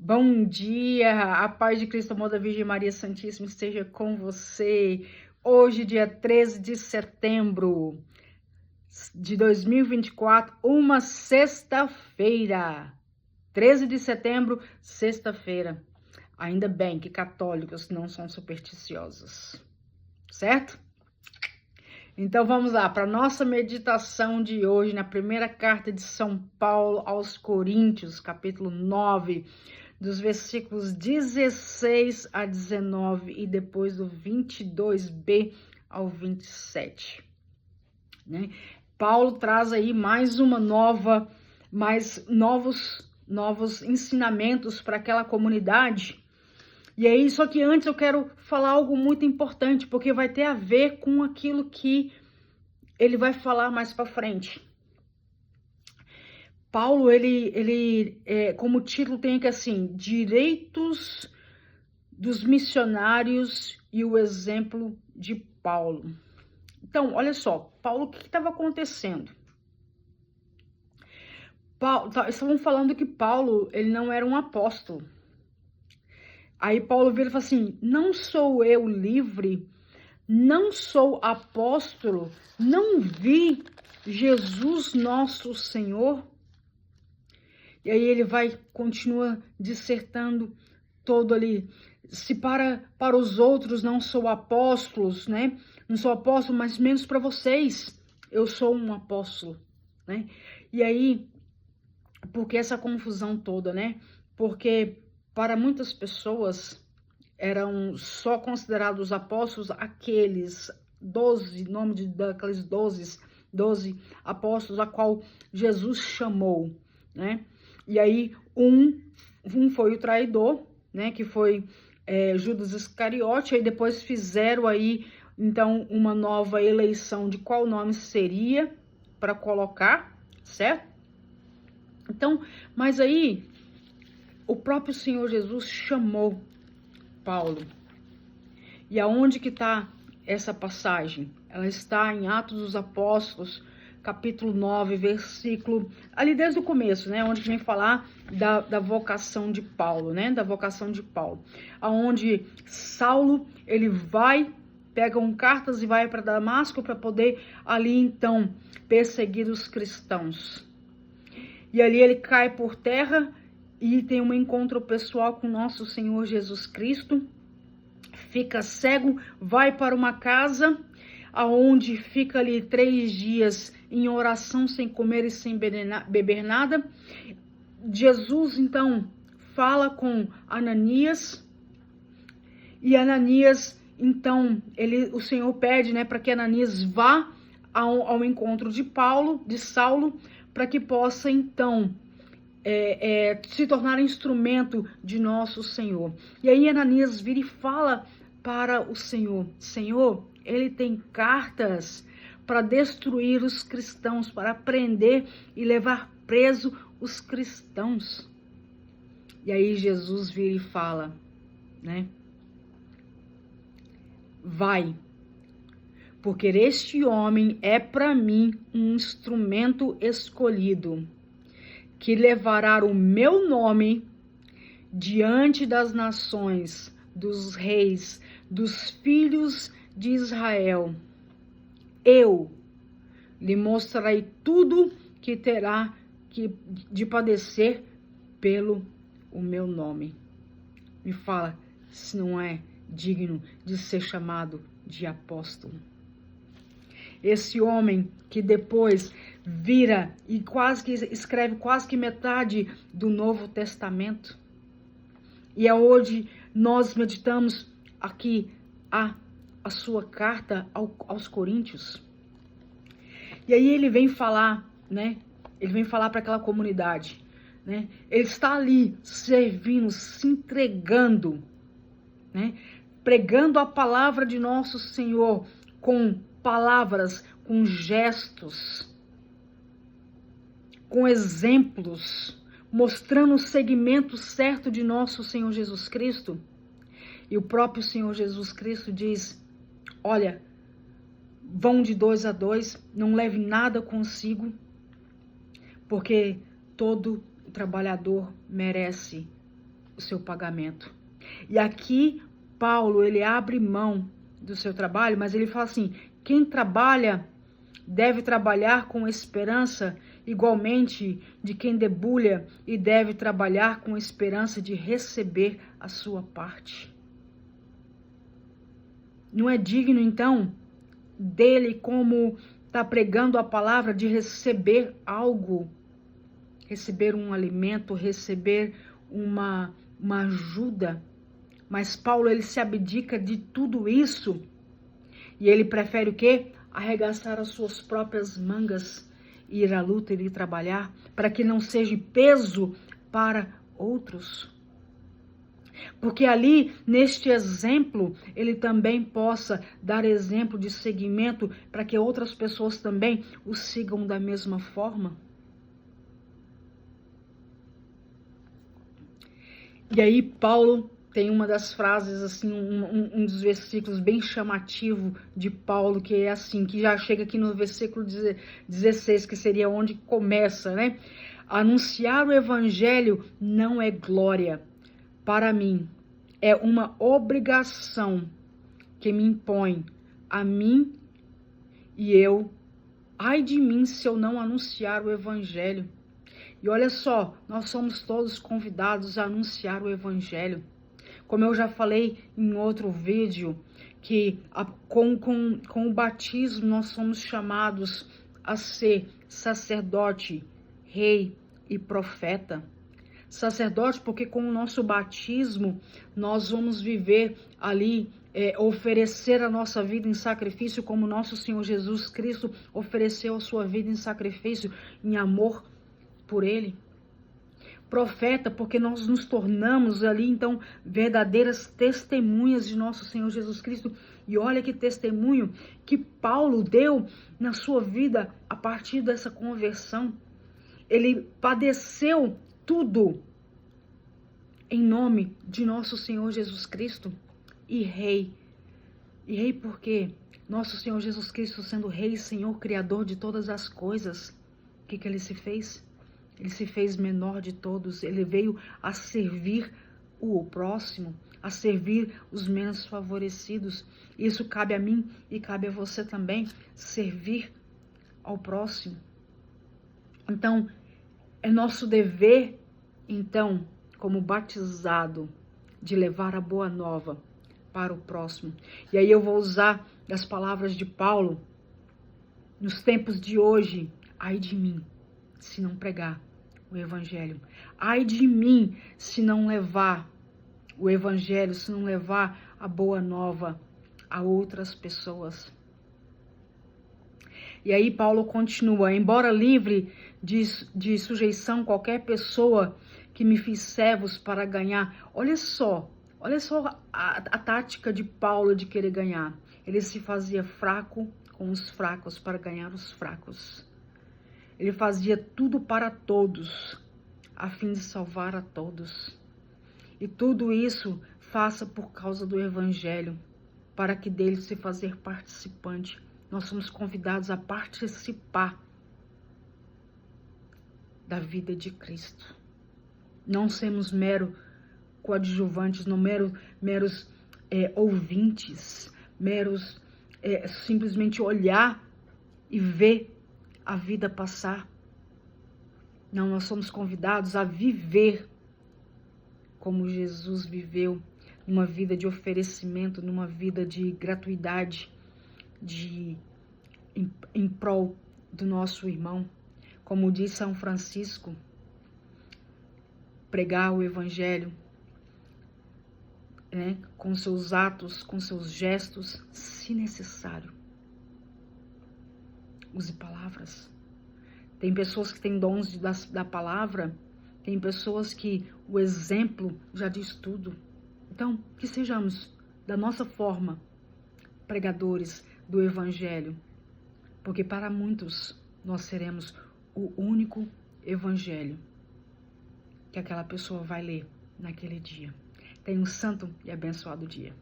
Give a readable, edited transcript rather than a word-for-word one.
Bom dia, a paz de Cristo, amor da Virgem Maria Santíssima esteja com você. Hoje, dia 13 de setembro de 2024, uma sexta-feira. 13 de setembro, sexta-feira. Ainda bem que católicos não são supersticiosos, certo? Então vamos lá para a nossa meditação de hoje, na primeira carta de São Paulo aos Coríntios, capítulo 9, dos versículos 16 a 19 e depois do 22b ao 27, né? Paulo traz aí mais novos ensinamentos para aquela comunidade. E aí, só que antes eu quero falar algo muito importante, porque vai ter a ver com aquilo que ele vai falar mais para frente. Paulo, como título tem aqui assim, Direitos dos Missionários e o Exemplo de Paulo. Então, olha só, Paulo, o que estava acontecendo? Estavam falando que Paulo, ele não era um apóstolo. Aí Paulo vira e fala assim, não sou eu livre, não sou apóstolo, não vi Jesus nosso Senhor? E aí ele continua dissertando todo ali. Se para os outros não sou apóstolos, né? Não sou apóstolo, mas menos para vocês. Eu sou um apóstolo, né? E aí, por que essa confusão toda, né? Porque para muitas pessoas eram só considerados apóstolos aqueles 12, nome daqueles 12 apóstolos a qual Jesus chamou, né? E aí um foi o traidor, né? Que foi Judas Iscariote. Aí depois fizeram aí então uma nova eleição de qual nome seria para colocar, certo? Então, mas aí o próprio Senhor Jesus chamou Paulo. E aonde que está essa passagem? Ela está em Atos dos Apóstolos, capítulo 9, versículo, ali desde o começo, né, onde vem falar da vocação de Paulo, né, da vocação de Paulo, aonde Saulo, ele pega cartas e vai para Damasco para poder ali, então, perseguir os cristãos. E ali ele cai por terra e tem um encontro pessoal com nosso Senhor Jesus Cristo, fica cego, vai para uma casa, aonde fica ali 3 dias em oração, sem comer e sem beber nada. Jesus, então, fala com Ananias, e Ananias, então, o Senhor pede, né, para que Ananias vá ao encontro de Saulo, para que possa, então, se tornar instrumento de nosso Senhor. E aí Ananias vira e fala para o Senhor, Senhor, ele tem cartas para destruir os cristãos, para prender e levar preso os cristãos. E aí Jesus vira e fala, né? Vai, porque este homem é para mim um instrumento escolhido, que levará o meu nome diante das nações, dos reis, dos filhos de Israel. Eu lhe mostrarei tudo que terá de padecer pelo o meu nome. Me fala se não é digno de ser chamado de apóstolo. Esse homem que depois vira e escreve quase que metade do Novo Testamento. E é hoje nós meditamos aqui a sua carta aos Coríntios. E aí ele vem falar, né? Ele vem falar para aquela comunidade, né? Ele está ali servindo, se entregando, né? Pregando a palavra de nosso Senhor com palavras, com gestos, com exemplos, mostrando o segmento certo de nosso Senhor Jesus Cristo. E o próprio Senhor Jesus Cristo diz, olha, vão de 2 a 2, não leve nada consigo, porque todo trabalhador merece o seu pagamento. E aqui, Paulo, ele abre mão do seu trabalho, mas ele fala assim, quem trabalha deve trabalhar com esperança igualmente de quem debulha e deve trabalhar com esperança de receber a sua parte. Não é digno, então, dele, como está pregando a palavra, de receber algo, receber um alimento, receber uma ajuda. Mas Paulo, ele se abdica de tudo isso e ele prefere o quê? Arregaçar as suas próprias mangas e ir à luta e ir trabalhar, para que não seja peso para outros. Porque ali, neste exemplo, ele também possa dar exemplo de seguimento para que outras pessoas também o sigam da mesma forma. E aí Paulo tem uma das frases, assim, um dos versículos bem chamativo de Paulo, que é assim, que já chega aqui no versículo 16, que seria onde começa, né? Anunciar o evangelho não é glória. Para mim, é uma obrigação que me impõe a mim e eu. Ai de mim se eu não anunciar o evangelho. E olha só, nós somos todos convidados a anunciar o evangelho. Como eu já falei em outro vídeo, que com o batismo nós somos chamados a ser sacerdote, rei e profeta. Sacerdote, porque com o nosso batismo nós vamos viver ali, oferecer a nossa vida em sacrifício, como nosso Senhor Jesus Cristo ofereceu a sua vida em sacrifício, em amor por Ele. Profeta, porque nós nos tornamos ali, então, verdadeiras testemunhas de nosso Senhor Jesus Cristo. E olha que testemunho que Paulo deu na sua vida a partir dessa conversão. Ele padeceu tudo em nome de nosso Senhor Jesus Cristo e Rei. E Rei por quê? Nosso Senhor Jesus Cristo sendo Rei, Senhor, Criador de todas as coisas. O que Ele se fez? Ele se fez menor de todos, ele veio a servir o próximo, a servir os menos favorecidos. Isso cabe a mim e cabe a você também, servir ao próximo. Então, é nosso dever, então, como batizado, de levar a boa nova para o próximo. E aí eu vou usar as palavras de Paulo, nos tempos de hoje, ai de mim, se não pregar o evangelho. Ai de mim se não levar o evangelho, se não levar a boa nova a outras pessoas. E aí Paulo continua, embora livre de sujeição qualquer pessoa que me fiz servos para ganhar. Olha só a tática de Paulo de querer ganhar. Ele se fazia fraco com os fracos para ganhar os fracos. Ele fazia tudo para todos, a fim de salvar a todos. E tudo isso faça por causa do evangelho, para que dele se fazer participante. Nós somos convidados a participar da vida de Cristo. Não sermos meros coadjuvantes, não meros ouvintes, simplesmente olhar e ver a vida passar. Não, nós somos convidados a viver como Jesus viveu, numa vida de oferecimento, numa vida de gratuidade, em prol do nosso irmão. Como diz São Francisco, pregar o evangelho, né, com seus atos, com seus gestos, se necessário. Use palavras. Tem pessoas que têm dons da palavra, tem pessoas que o exemplo já diz tudo. Então, que sejamos, da nossa forma, pregadores do evangelho, porque para muitos nós seremos o único evangelho que aquela pessoa vai ler naquele dia. Tenha um santo e abençoado dia.